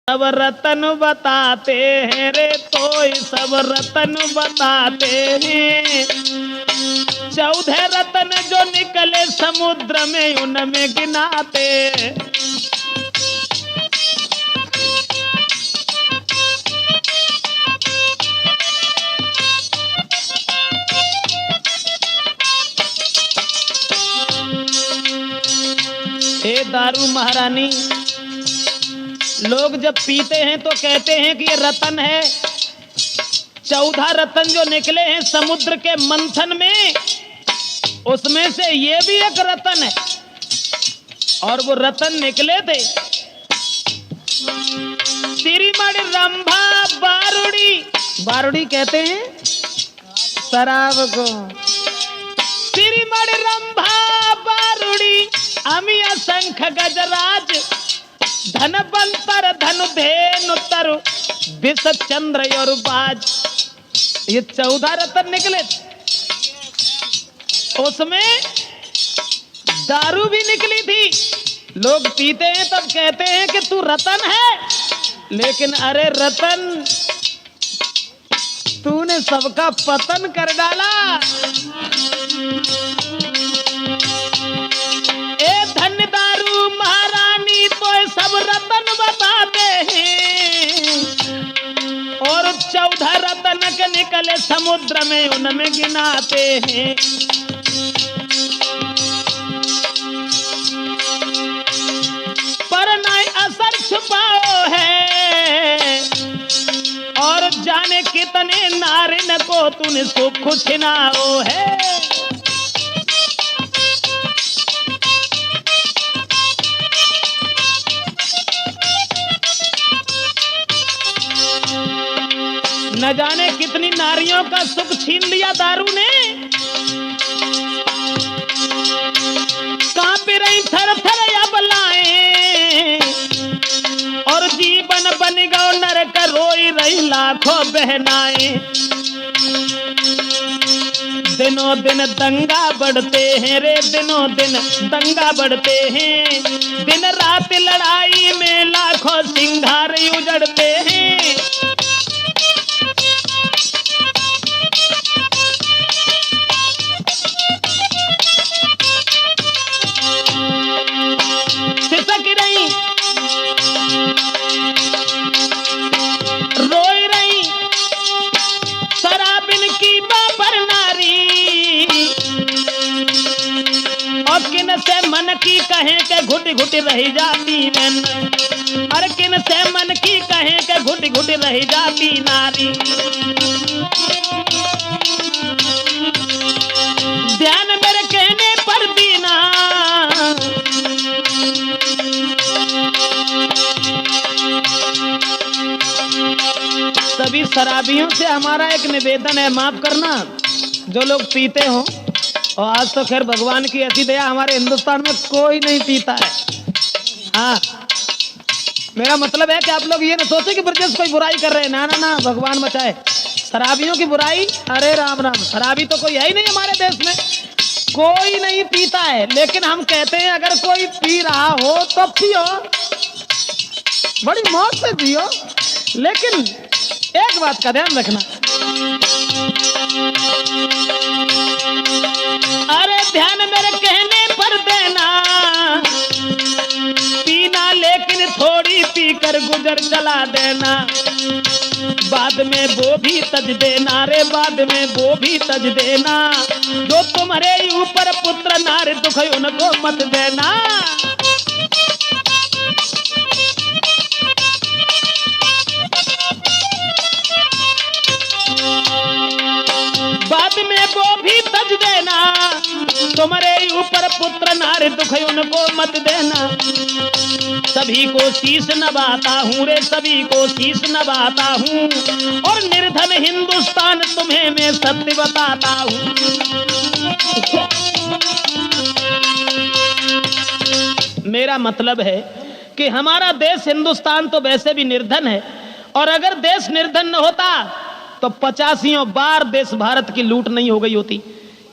सब रतन बताते हैं रे, तो सब रतन बताते हैं। 14 रतन जो निकले समुद्र में उनमें गिनाते। हे दारू महारानी, लोग जब पीते हैं तो कहते हैं कि ये रतन है। 14 रतन जो निकले हैं समुद्र के मंथन में, उसमें से ये भी एक रतन है। और वो रतन निकले थे तिरिमणि रंभा बारुड़ी। बारुड़ी कहते हैं शराब को। तिरिमणि रंभा बारुड़ी अमिया शंख गजराज, धनवंतर धनुधेनु तरु विष चंद्र और बाज। ये 14 रतन निकले। उसमें दारू भी निकली थी। लोग पीते हैं तब कहते हैं कि तू रतन है, लेकिन अरे रतन, तूने सबका पतन कर डाला। ए धन्य दारू महारानी, तो सब रतन बताते हैं। और 14 रतन के निकले समुद्र में उनमें गिनाते हैं। पर नहीं असर छुपाओ है, और जाने कितने नारिन को तूने सुख छिनाओ है। न जाने कितनी नारियों का सुख छीन लिया दारू ने। कांप रही थर थर अबलाएं, और जीवन बन गो नरक, रोई रही लाखों बहनाएं। दिनों दिन दंगा बढ़ते हैं रे, दिनों दिन दंगा बढ़ते हैं। दिन रात लड़ाई में लाखों सिंगार उजड़ते हैं। सिसक रही, रोई रही शराबिन की बाबर नारी। और किन से मन की कहें के घुट घुट रही जाती नैन, और किन से मन की कहें के घुट घुट रही जाती नारी। ध्यान मेरे कहने पर दीना, सभी शराबियों से हमारा एक निवेदन है, माफ करना जो लोग पीते हो। और आज तो खैर भगवान की ऐसी दया, हमारे हिंदुस्तान में कोई नहीं पीता है। हाँ, मेरा मतलब है कि आप लोग ये ना सोचे कि ब्रजेश कोई बुराई कर रहे हैं। ना ना ना, भगवान बचाए शराबियों की बुराई। अरे राम राम, शराबी तो कोई है ही नहीं हमारे देश में, कोई नहीं पीता है। लेकिन हम कहते हैं अगर कोई पी रहा हो तो पियो, बड़ी मौत से पियो। लेकिन एक बात का ध्यान रखना, अरे ध्यान मेरे कहने पर देना। पीना लेकिन थोड़ी पीकर गुजर चला देना। बाद में वो भी तज देना रे, बाद में वो भी तज देना। जो तुम्हारे ऊपर पुत्र नार दुख उनको मत देना। बाद में वो भी तज देना। तुम्हारे ऊपर पुत्र नार दुख उनको मत देना। सभी को शीश नवाता हूँ रे, सभी को शीश नवाता हूँ। और निर्धन हिंदुस्तान तुम्हें मैं सत्य बताता हूँ। मेरा मतलब है कि हमारा देश हिंदुस्तान तो वैसे भी निर्धन है, और अगर देश निर्धन न होता तो 85 बार देश भारत की लूट नहीं हो गई होती।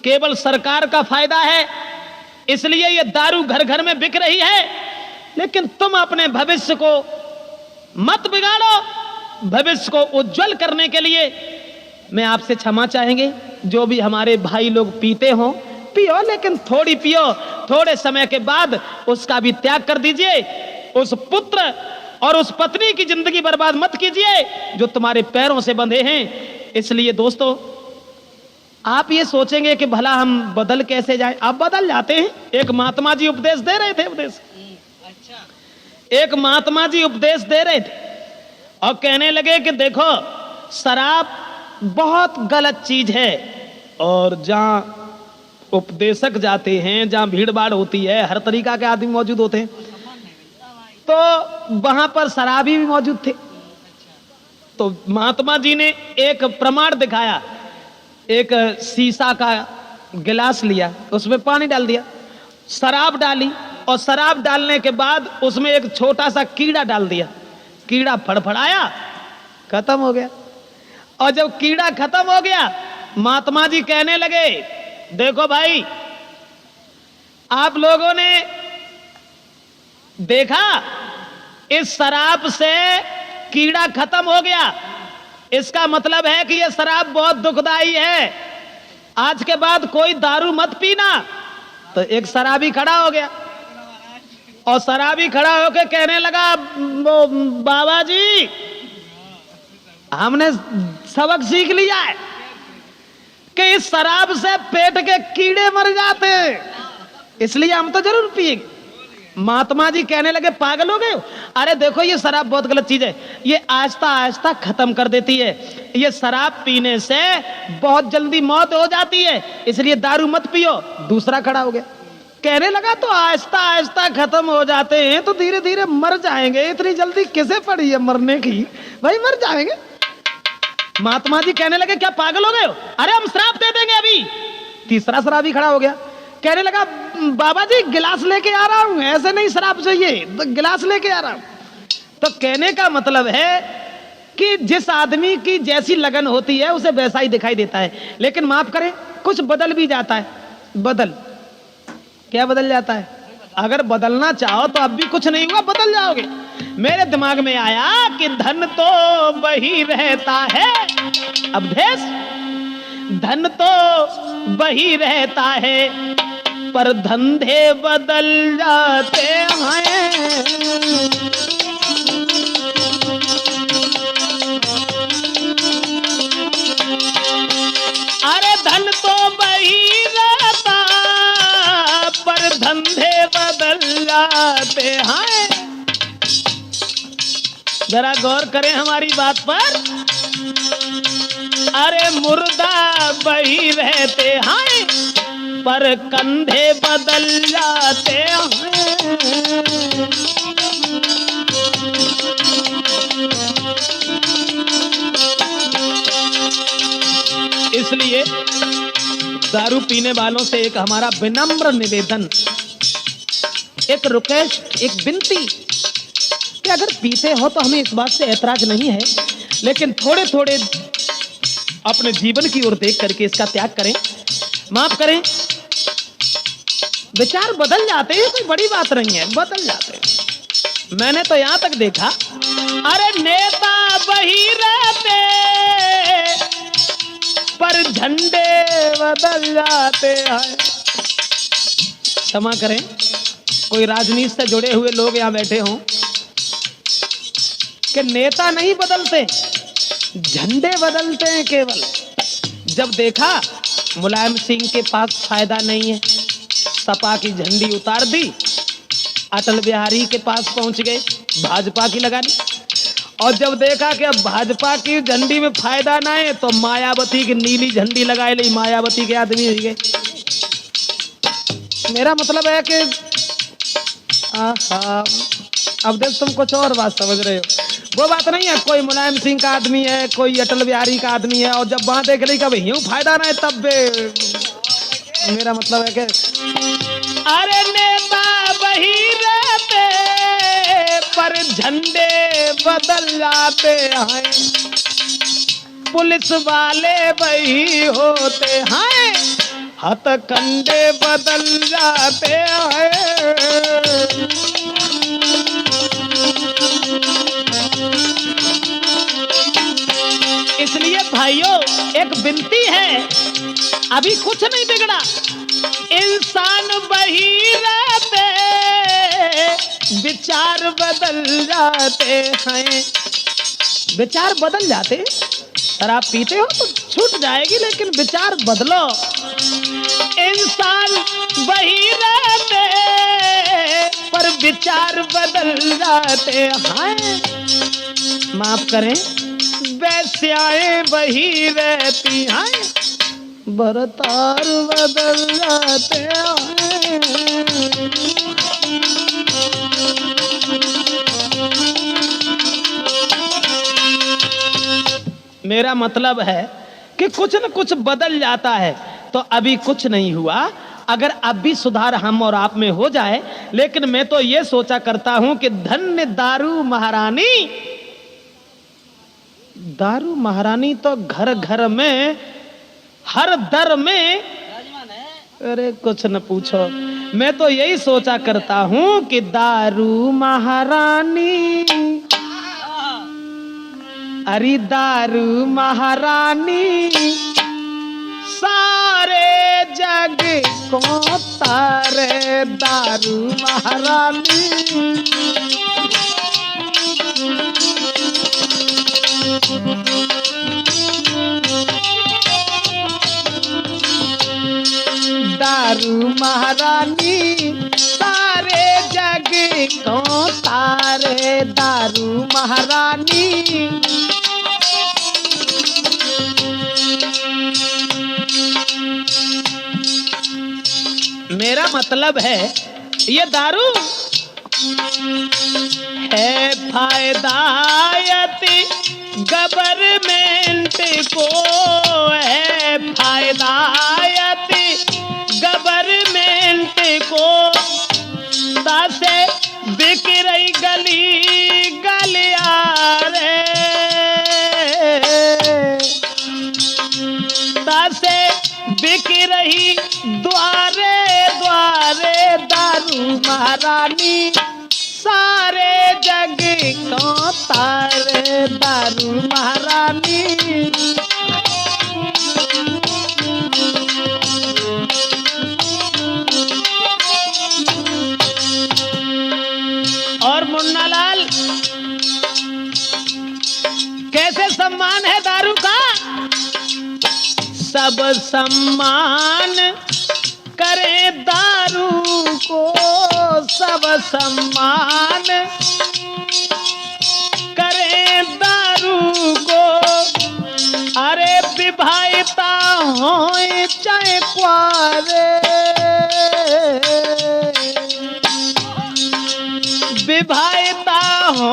केवल सरकार का फायदा है, इसलिए ये दारू घर घर में बिक रही है। लेकिन तुम अपने भविष्य को मत बिगाड़ो। भविष्य को उज्जवल करने के लिए मैं आपसे क्षमा चाहेंगे। जो भी हमारे भाई लोग पीते हो, पियो, लेकिन थोड़ी पियो, थोड़े समय के बाद उसका भी त्याग कर दीजिए। उस पुत्र और उस पत्नी की जिंदगी बर्बाद मत कीजिए जो तुम्हारे पैरों से बंधे हैं। इसलिए दोस्तों, आप ये सोचेंगे कि भला हम बदल कैसे जाएं, आप बदल जाते हैं। एक महात्मा जी उपदेश दे रहे थे, एक महात्मा जी उपदेश दे रहे थे और कहने लगे कि देखो, शराब बहुत गलत चीज है, और जहां उपदेशक जाते हैं, जहां भीड़ भाड़ होती है, हर तरीका के आदमी मौजूद होते हैं, तो वहां पर शराबी भी मौजूद थे। तो महात्मा जी ने एक प्रमाण दिखाया। एक शीशा का गिलास लिया, उसमें पानी डाल दिया, शराब डाली, और शराब डालने के बाद उसमें एक छोटा सा कीड़ा डाल दिया। कीड़ा फड़फड़ाया, खत्म हो गया। और जब कीड़ा खत्म हो गया, महात्मा जी कहने लगे, देखो भाई, आप लोगों ने देखा, इस शराब से कीड़ा खत्म हो गया, इसका मतलब है कि यह शराब बहुत दुखदाई है। आज के बाद कोई दारू मत पीना। तो एक शराबी खड़ा हो गया, और शराबी खड़ा होकर कहने लगा, बाबा जी, हमने सबक सीख लिया है कि इस शराब से पेट के कीड़े मर जाते हैं, इसलिए हम तो जरूर पिएंगे। महात्मा जी कहने लगे, पागल हो गए हो? अरे देखो, ये शराब बहुत गलत चीज है, ये आहिस्ता आहिस्ता खत्म कर देती है। ये शराब पीने से बहुत जल्दी मौत हो जाती है, इसलिए दारू मत पियो। दूसरा खड़ा हो गया, कहने लगा, तो आहिस्ता आहिस्ता खत्म हो जाते हैं तो धीरे धीरे मर जाएंगे, इतनी जल्दी किसे पड़ी है मरने की? भाई मर जाएंगे। महात्मा जी कहने लगे, क्या पागल हो गए हो? अरे हम श्राप दे देंगे अभी। तीसरा शराबी खड़ा हो गया, कहने लगा, बाबा जी गिलास लेके आ रहा हूं, ऐसे नहीं शराब चाहिए, तो गिलास लेके आ रहा हूं। तो कहने का मतलब है कि जिस आदमी की जैसी लगन होती है उसे वैसा ही दिखाई देता है। लेकिन माफ करें, कुछ बदल भी जाता है। बदल क्या बदल जाता है? अगर बदलना चाहो तो अब भी कुछ नहीं हुआ, बदल जाओगे। मेरे दिमाग में आया कि धन तो वही रहता है, अवधेश, धन तो वही रहता है, पर धंधे बदल जाते हैं। अरे धन तो वही रहता, पर धंधे बदल जाते हैं। जरा गौर करें हमारी बात पर। अरे मुर्दा वही रहते हैं, पर कंधे बदल जाते हैं। इसलिए दारू पीने वालों से एक हमारा विनम्र निवेदन, एक रिक्वेस्ट, एक विनती कि अगर पीते हो तो हमें इस बात से ऐतराज नहीं है, लेकिन थोड़े थोड़े अपने जीवन की ओर देख करके इसका त्याग करें। माफ करें, विचार बदल जाते हैं, कोई बड़ी बात नहीं है, बदल जाते हैं। मैंने तो यहां तक देखा, अरे नेता वही रहते, पर झंडे बदल जाते हैं। क्षमा करें, कोई राजनीति से जुड़े हुए लोग यहां बैठे हों कि नेता नहीं बदलते, झंडे बदलते हैं केवल। जब देखा मुलायम सिंह के पास फायदा नहीं है, सपा की झंडी उतार दी, अटल बिहारी के पास पहुंच गए, भाजपा की लगा दी। और जब देखा कि अब भाजपा की झंडी में फायदा ना है, तो मायावती की नीली झंडी लगाए ली, मायावती के आदमी हो गए। मेरा मतलब है कि अब देख, तुम कुछ और बात समझ रहे हो। वो बात नहीं है, कोई मुलायम सिंह का आदमी है, कोई अटल बिहारी का आदमी है, और जब वहां देख ली कब यूं फायदा ना है, तब मेरा मतलब है कि अरे नेता वही रहते, पर झंडे बदल जाते हैं। पुलिस वाले वही होते हैं, हथकंडे बदल जाते हैं। भाइयों एक विनती है, अभी कुछ नहीं बिगड़ा। इंसान वही रहते, विचार बदल जाते हैं। विचार बदल जाते, शराब पीते हो तो छूट जाएगी, लेकिन विचार बदलो। इंसान वही रहते पर विचार बदल जाते हैं। माफ करें, वैश्याएं वही रहती हैं, बरतार बदल जाते हैं। मेरा मतलब है कि कुछ न कुछ बदल जाता है, तो अभी कुछ नहीं हुआ। अगर अब भी सुधार हम और आप में हो जाए, लेकिन मैं तो ये सोचा करता हूं कि धन्य दारू महारानी। दारू महारानी तो घर घर में, हर दर में, अरे कुछ न पूछो। मैं तो यही सोचा करता हूं कि दारू महारानी, अरे दारू महारानी सारे जग को तारे। दारू महारानी दारू महारानी सारे जग को तारे। दारू महारानी मेरा मतलब है ये दारू है फायदायती गवर्नमेंट को, है फायदायती गवर्नमेंट को। तासे बिक रही गली गलियारे, तासे बिक रही द्वारे द्वारे। दारू महारानी सारे जग को तारे। दारू महारानी और मुन्नालाल, कैसे सम्मान है दारू का? सब सम्मान करे दारू को, सब सम्मान करे दारू को। अरे विवाहिता हो चाहे कुआरे, विवाहिता हो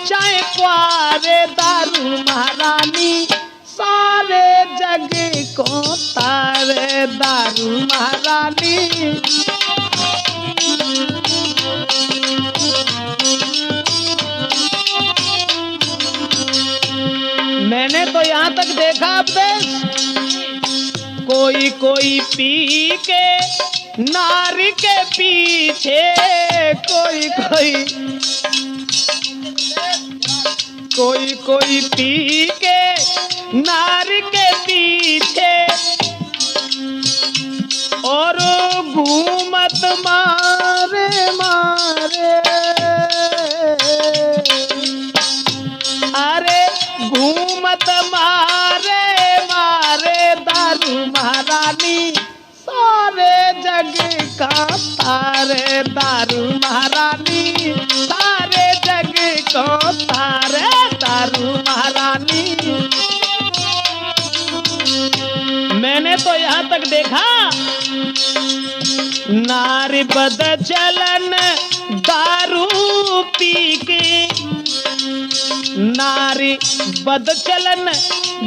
चाहे कुआरे। दारू महारानी सारे जग को तारे। दारू महारानी मैंने तो यहाँ तक देखा अब कोई कोई पी के नारी के पीछे, कोई कोई पी के नारी के पीछे और घूमत मारे मारे। अरे घूमत मारे मारे। दारू महारानी सारे जग का तारे। दारू महारानी सारे जग को तारे। दारू महारानी मैंने तो यहाँ तक देखा, नारी बद चलन दारू पी के, नारी बद चलन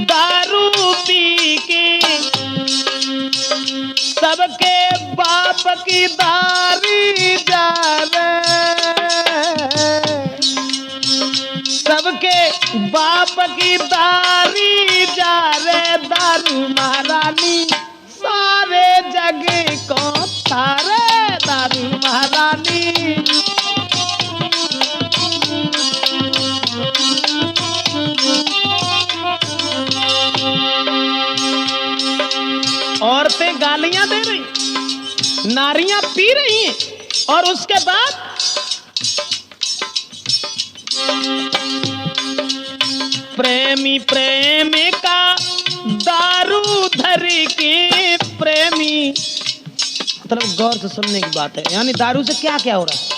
दारू पी के सबके बाप की दारी जा सबके बाप की दारी जा रे। दारू महारानी सारे जग को तारे। दारू महारानी नारियां पी रही हैं और उसके बाद प्रेमी प्रेमिका दारू धर के प्रेमी, मतलब गौर से सुनने की बात है, यानी दारू से क्या क्या हो रहा है।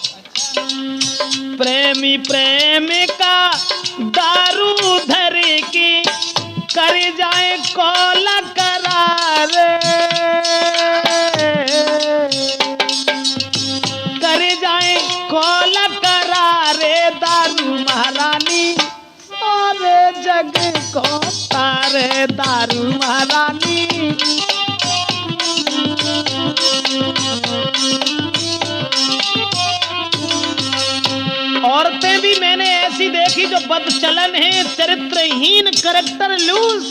प्रेमी प्रेमिका दारू धर के कर जाए कौल करार, कर जाए कौल करारे दारू महारानी सारे जग को तारे दारू महारानी। औरतें भी मैंने ऐसी देखी जो बदचलन है, चरित्रहीन, करैक्टर लूज,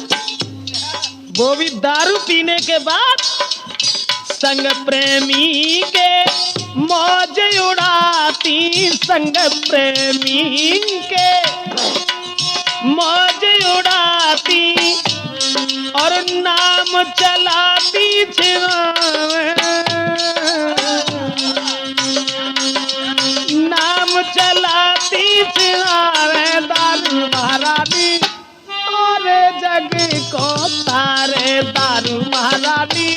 वो भी दारू पीने के बाद संग प्रेमी के मौज उड़ाती, संग प्रेमी के मौज उड़ाती और नाम चलाती नाम चलाती चिरावे दारू महारानी और जग को तारे दारू महारानी।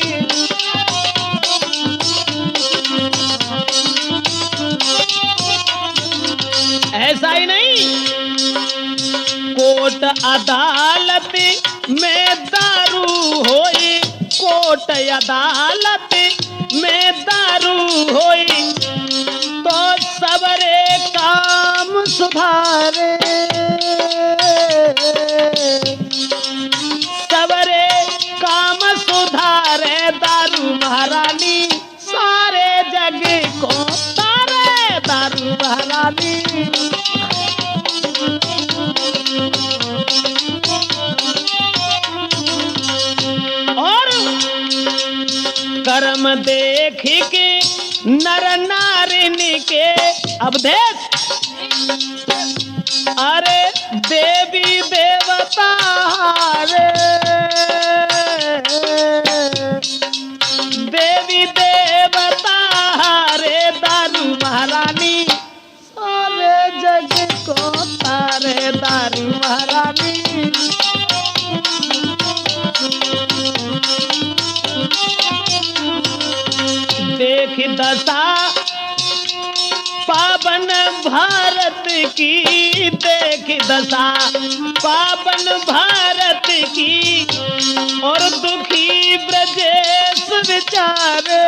ऐसा ही नहीं, कोर्ट अदालत में दारू होई, कोर्ट अदालत में दारू होई तो सबरे काम सुधारे, सबरे काम सुधारे दारू महारानी सारे जग को तारे दारू महारानी। और कर्म देख के नर नारिन के अवधेश, अरे देवी देवता रे, देवी देवता रे दारू महारानी सारे जग को तारे दारू महारानी। देख दशा पावन भारत की, देख दशा पावन भारत की और दुखी ब्रजेश विचारे,